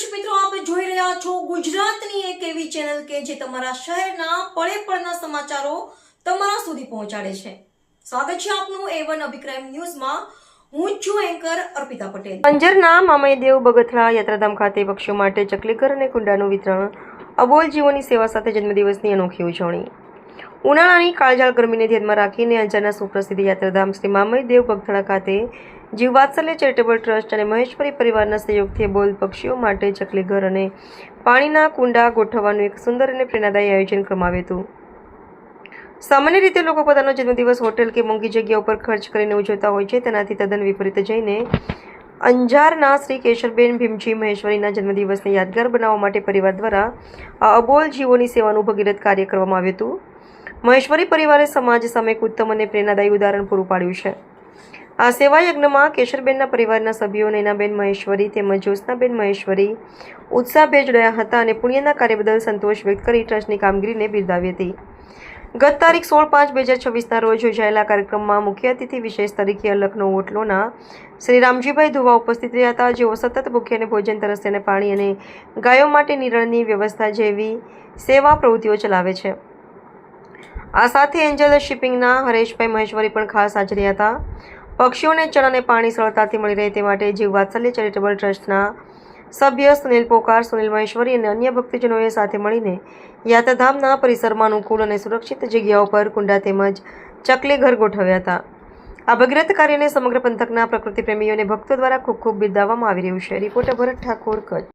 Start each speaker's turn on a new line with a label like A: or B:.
A: દર્શક મિત્રો, આપ જોઈ રહ્યા છો ગુજરાતની એક એવી ચેનલ કે જે તમારા શહેરના પળે પળના સમાચારો તમારા સુધી પહોંચાડે છે. સ્વાગત છે આપનું A1 અભિક્રાઇમ ન્યૂઝમાં. હું છું એન્કર અર્પિતા પટેલ. અંજારના મામયદેવ બગથરા યાત્રાધામ ખાતે પક્ષીઓ માટે ચકલીઘર અને કુંડાનું વિતરણ, અબોલ જીવોની સેવા સાથે જન્મદિવસની અનોખી ઉજવણી. ઉનાળાની કાળઝાળ ગરમીને ધ્યાનમાં રાખીને અંજારના સુપ્રસિદ્ધ યાત્રાધામ શ્રી મામયદેવ બગથરા ખાતે જીવ વાત્સલ્ય ચેરિટેબલ ટ્રસ્ટ અને મહેશ્વરી પરિવારના સહયોગથી અબોલ પક્ષીઓ માટે ચકલીઘર અને પાણીના કુંડા ગોઠવવાનું એક સુંદર અને પ્રેરણાદાયી આયોજન કરવામાં આવ્યું હતું. સામાન્ય રીતે લોકો પોતાનો જન્મદિવસ હોટેલ કે મોંઘી જગ્યા ઉપર ખર્ચ કરીને ઉજવતા હોય છે. તેનાથી તદ્દન વિપરીત જઈને અંજારના શ્રી કેશરબેન ભીમજી મહેશ્વરીના જન્મદિવસને યાદગાર બનાવવા માટે પરિવાર દ્વારા આ અબોલ જીવોની સેવાનું ભગીરથ કાર્ય કરવામાં આવ્યું હતું. મહેશ્વરી પરિવારે સમાજ સામે એક ઉત્તમ અને પ્રેરણાદાયી ઉદાહરણ પૂરું પાડ્યું છે. આ સેવા યજ્ઞમાં કેશરબેનના પરિવારના સભ્યો નૈનાબેન મહેશ્વરી તેમજ જ્યોત્સનાબેન મહેશ્વરી ઉત્સાહભેર જોડાયા હતા અને પુણ્યના કાર્ય બદલ સંતોષ વ્યક્ત કરી ટ્રસ્ટની કામગીરીને બિરદાવી હતી. ગત તારીખ 16/5/2024ના રોજ યોજાયેલા કાર્યક્રમમાં મુખ્ય અતિથિ વિશેષ તરીકે અલખનો ઓટલોના શ્રી રામજીભાઈ ધુવા ઉપસ્થિત રહ્યા હતા, જેઓ સતત ભૂખ્યાને ભોજન, તરસ્યાને પાણી અને ગાયો માટે નિરણની વ્યવસ્થા જેવી સેવા પ્રવૃત્તિઓ ચલાવે છે. આ સાથે એન્જલ શિપિંગના હરેશભાઈ મહેશ્વરી પણ ખાસ હાજર હતા. પક્ષીઓને ચણ અને પાણી સરળતાથી મળી રહે તે માટે જીવ વાત્સલ્ય ચેરિટેબલ ટ્રસ્ટના સભ્ય સુનિલ પોકાર, સુનિલ મહેશ્વરી અને અન્ય ભક્તજનોએ સાથે મળીને યાત્રાધામના પરિસરમાં અનુકૂળ અને સુરક્ષિત જગ્યાઓ પર કુંડા તેમજ ચકલીઘર ગોઠવ્યા હતા. આ ભગીરથ કાર્યને સમગ્ર પંથકના પ્રકૃતિ પ્રેમીઓ અને ભક્તો દ્વારા ખૂબ ખૂબ બિરદાવવામાં આવી રહ્યું છે. રિપોર્ટર ભરત ઠાકોર, કચ્છ.